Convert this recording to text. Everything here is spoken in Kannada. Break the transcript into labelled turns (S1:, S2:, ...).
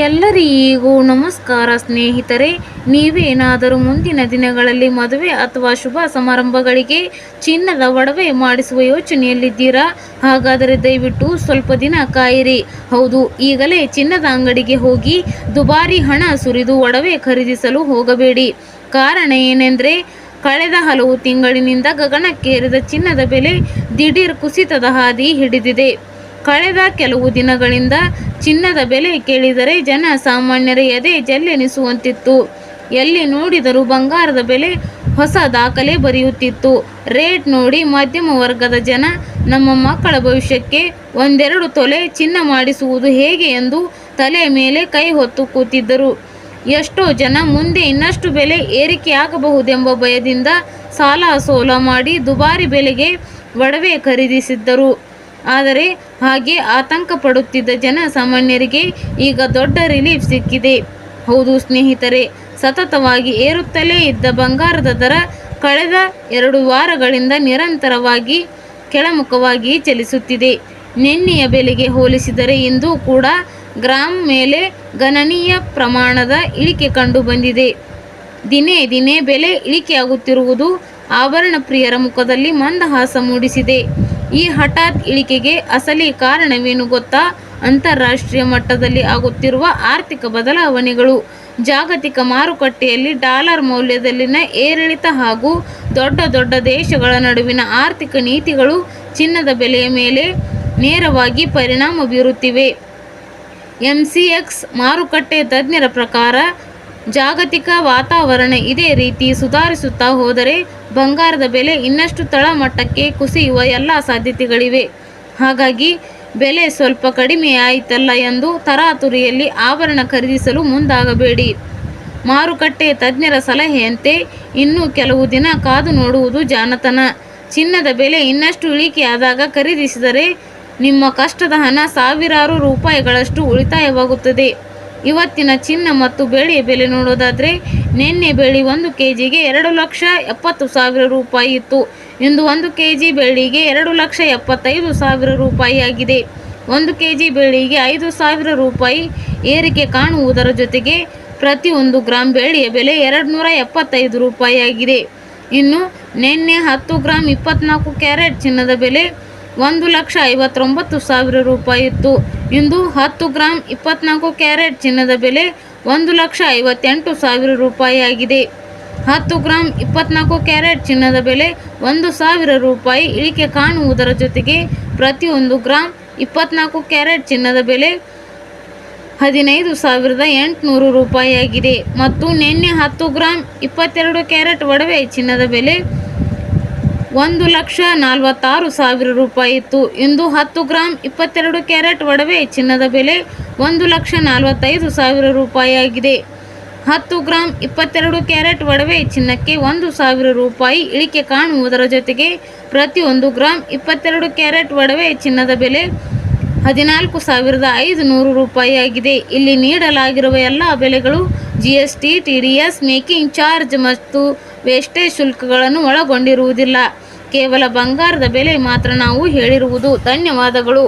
S1: ಎಲ್ಲರಿಗೂ ನಮಸ್ಕಾರ ಸ್ನೇಹಿತರೆ. ನೀವೇನಾದರೂ ಮುಂದಿನ ದಿನಗಳಲ್ಲಿ ಮದುವೆ ಅಥವಾ ಶುಭ ಸಮಾರಂಭಗಳಿಗೆ ಚಿನ್ನದ ಒಡವೆ ಮಾಡಿಸುವ ಯೋಚನೆಯಲ್ಲಿದ್ದೀರಾ? ಹಾಗಾದರೆ ದಯವಿಟ್ಟು ಸ್ವಲ್ಪ ದಿನ ಕಾಯಿರಿ. ಹೌದು, ಈಗಲೇ ಚಿನ್ನದ ಅಂಗಡಿಗೆ ಹೋಗಿ ದುಬಾರಿ ಹಣ ಸುರಿದು ಒಡವೆ ಖರೀದಿಸಲು ಹೋಗಬೇಡಿ. ಕಾರಣ ಏನೆಂದರೆ, ಕಳೆದ ಹಲವು ತಿಂಗಳಿನಿಂದ ಗಗನಕ್ಕೇರಿದ ಚಿನ್ನದ ಬೆಲೆ ದಿಢೀರ್ ಕುಸಿತದ ಹಾದಿ ಹಿಡಿದಿದೆ. ಕಳೆದ ಕೆಲವು ದಿನಗಳಿಂದ ಚಿನ್ನದ ಬೆಲೆ ಕೇಳಿದರೆ ಜನ ಸಾಮಾನ್ಯರ ಎದೆ ಜಲ್ಲೆನಿಸುವಂತಿತ್ತು. ಎಲ್ಲಿ ನೋಡಿದರೂ ಬಂಗಾರದ ಬೆಲೆ ಹೊಸ ದಾಖಲೆ ಬರೆಯುತ್ತಿತ್ತು. ರೇಟ್ ನೋಡಿ ಮಧ್ಯಮ ವರ್ಗದ ಜನ ನಮ್ಮ ಮಕ್ಕಳ ಭವಿಷ್ಯಕ್ಕೆ ಒಂದೆರಡು ತೊಲೆ ಚಿನ್ನ ಮಾಡಿಸುವುದು ಹೇಗೆ ಎಂದು ತಲೆ ಮೇಲೆ ಕೈ ಹೊತ್ತು ಕೂತಿದ್ದರು. ಎಷ್ಟೋ ಜನ ಮುಂದೆ ಇನ್ನಷ್ಟು ಬೆಲೆ ಏರಿಕೆಯಾಗಬಹುದೆಂಬ ಭಯದಿಂದ ಸಾಲ ಸೋಲ ಮಾಡಿ ದುಬಾರಿ ಬೆಲೆಗೆ ಒಡವೆ ಖರೀದಿಸಿದ್ದರು. ಆದರೆ ಹಾಗೆ ಆತಂಕ ಪಡುತ್ತಿದ್ದ ಜನ ಸಾಮಾನ್ಯರಿಗೆ ಈಗ ದೊಡ್ಡ ರಿಲೀಫ್ ಸಿಕ್ಕಿದೆ. ಹೌದು ಸ್ನೇಹಿತರೆ, ಸತತವಾಗಿ ಏರುತ್ತಲೇ ಇದ್ದ ಬಂಗಾರದ ದರ ಕಳೆದ 2 ವಾರಗಳಿಂದ ನಿರಂತರವಾಗಿ ಕೆಳಮುಖವಾಗಿ ಚಲಿಸುತ್ತಿದೆ. ನಿನ್ನೆಯ ಬೆಲೆಗೆ ಹೋಲಿಸಿದರೆ ಇಂದು ಕೂಡ ಗ್ರಾಂ ಮೇಲೆ ಗಣನೀಯ ಪ್ರಮಾಣದ ಇಳಿಕೆ ಕಂಡು ಬಂದಿದೆ. ದಿನೇ ದಿನೇ ಬೆಲೆ ಇಳಿಕೆಯಾಗುತ್ತಿರುವುದು ಆಭರಣ ಪ್ರಿಯರ ಮುಖದಲ್ಲಿ ಮಂದಹಾಸ ಮೂಡಿಸಿದೆ. ಈ ಹಠಾತ್ ಇಳಿಕೆಗೆ ಅಸಲಿ ಕಾರಣವೇನು ಗೊತ್ತಾ? ಅಂತಾರಾಷ್ಟ್ರೀಯ ಮಟ್ಟದಲ್ಲಿ ಆಗುತ್ತಿರುವ ಆರ್ಥಿಕ ಬದಲಾವಣೆಗಳು. ಜಾಗತಿಕ ಮಾರುಕಟ್ಟೆಯಲ್ಲಿ ಡಾಲರ್ ಮೌಲ್ಯದಲ್ಲಿನ ಏರಿಳಿತ ಹಾಗೂ ದೊಡ್ಡ ದೊಡ್ಡ ದೇಶಗಳ ನಡುವಿನ ಆರ್ಥಿಕ ನೀತಿಗಳು ಚಿನ್ನದ ಬೆಲೆಯ ಮೇಲೆ ನೇರವಾಗಿ ಪರಿಣಾಮ ಬೀರುತ್ತಿವೆ. ಎಂಸಿಎಕ್ಸ್ ಮಾರುಕಟ್ಟೆ ತಜ್ಞರ ಪ್ರಕಾರ ಜಾಗತಿಕ ವಾತಾವರಣ ಇದೇ ರೀತಿ ಸುಧಾರಿಸುತ್ತಾ ಹೋದರೆ ಬಂಗಾರದ ಬೆಲೆ ಇನ್ನಷ್ಟು ತಳಮಟ್ಟಕ್ಕೆ ಕುಸಿಯುವ ಎಲ್ಲ ಸಾಧ್ಯತೆಗಳಿವೆ. ಹಾಗಾಗಿ ಬೆಲೆ ಸ್ವಲ್ಪ ಕಡಿಮೆಯಾಯಿತಲ್ಲ ಎಂದು ತರಾತುರಿಯಲ್ಲಿ ಆಭರಣ ಖರೀದಿಸಲು ಮುಂದಾಗಬೇಡಿ. ಮಾರುಕಟ್ಟೆ ತಜ್ಞರ ಸಲಹೆಯಂತೆ ಇನ್ನೂ ಕೆಲವು ದಿನ ಕಾದು ನೋಡುವುದು ಜಾಣತನ. ಚಿನ್ನದ ಬೆಲೆ ಇನ್ನಷ್ಟು ಇಳಿಕೆಯಾದಾಗ ಖರೀದಿಸಿದರೆ ನಿಮ್ಮ ಕಷ್ಟದ ಹಣ ಸಾವಿರಾರು ರೂಪಾಯಿಗಳಷ್ಟು ಉಳಿತಾಯವಾಗುತ್ತದೆ. ಇವತ್ತಿನ ಚಿನ್ನ ಮತ್ತು ಬೆಳ್ಳಿಯ ಬೆಲೆ ನೋಡೋದಾದರೆ, ನಿನ್ನೆ ಬೆಳ್ಳಿ 1 ಕೆಜಿಗೆ 2,70,000 ರೂಪಾಯಿ ಇತ್ತು. ಇಂದು 1 ಕೆಜಿ ಬೆಳ್ಳಿಗೆ 2,75,000 ರೂಪಾಯಿ ಆಗಿದೆ. 1 ಕೆಜಿ ಬೆಳ್ಳಿಗೆ 5,000 ರೂಪಾಯಿ ಏರಿಕೆ ಕಾಣುವುದರ ಜೊತೆಗೆ ಪ್ರತಿ 1 ಗ್ರಾಂ ಬೆಳ್ಳಿಯ ಬೆಲೆ 275 ರೂಪಾಯಿ ಆಗಿದೆ. ಇನ್ನು ನಿನ್ನೆ 10 ಗ್ರಾಂ 24 ಕ್ಯಾರೆಟ್ ಚಿನ್ನದ ಬೆಲೆ 1,59,000 ರೂಪಾಯಿ ಇತ್ತು. ಇಂದು 10 ಗ್ರಾಂ 24 ಕ್ಯಾರೆಟ್ ಚಿನ್ನದ ಬೆಲೆ 1,58,000 ರೂಪಾಯಿ ಆಗಿದೆ. 10 ಗ್ರಾಂ 24 ಕ್ಯಾರೆಟ್ ಚಿನ್ನದ ಬೆಲೆ 1,000 ರೂಪಾಯಿ ಇಳಿಕೆ ಕಾಣುವುದರ ಜೊತೆಗೆ ಪ್ರತಿ 1 ಗ್ರಾಂ 24 ಕ್ಯಾರೆಟ್ ಚಿನ್ನದ ಬೆಲೆ 15,800 ರೂಪಾಯಿ ಆಗಿದೆ. ಮತ್ತು ನಿನ್ನೆ 10 ಗ್ರಾಂ 22 ಕ್ಯಾರೆಟ್ ಒಡವೆ ಚಿನ್ನದ ಬೆಲೆ 1,46,000 ರೂಪಾಯಿ ಇತ್ತು. ಇಂದು 10 ಗ್ರಾಂ 22 ಕ್ಯಾರೆಟ್ ಒಡವೆ ಚಿನ್ನದ ಬೆಲೆ 1,45,000 ರೂಪಾಯಿ ಆಗಿದೆ. 10 ಗ್ರಾಂ 22 ಕ್ಯಾರೆಟ್ ಒಡವೆ ಚಿನ್ನಕ್ಕೆ 1,000 ರೂಪಾಯಿ ಇಳಿಕೆ ಕಾಣುವುದರ ಜೊತೆಗೆ ಪ್ರತಿ 1 ಗ್ರಾಂ 22 ಕ್ಯಾರೆಟ್ ಒಡವೆ ಚಿನ್ನದ ಬೆಲೆ 14,500 ರೂಪಾಯಿ ಆಗಿದೆ. ಇಲ್ಲಿ ನೀಡಲಾಗಿರುವ ಎಲ್ಲ ಬೆಲೆಗಳು GST, TDS, ಮೇಕಿಂಗ್ ಚಾರ್ಜ್ ಮತ್ತು ವೇಸ್ಟೇಜ್ ಶುಲ್ಕಗಳನ್ನು ಒಳಗೊಂಡಿರುವುದಿಲ್ಲ. ಕೇವಲ ಬಂಗಾರದ ಬೆಲೆ ಮಾತ್ರ ನಾವು ಹೇಳಿರುವುದು. ಧನ್ಯವಾದಗಳು.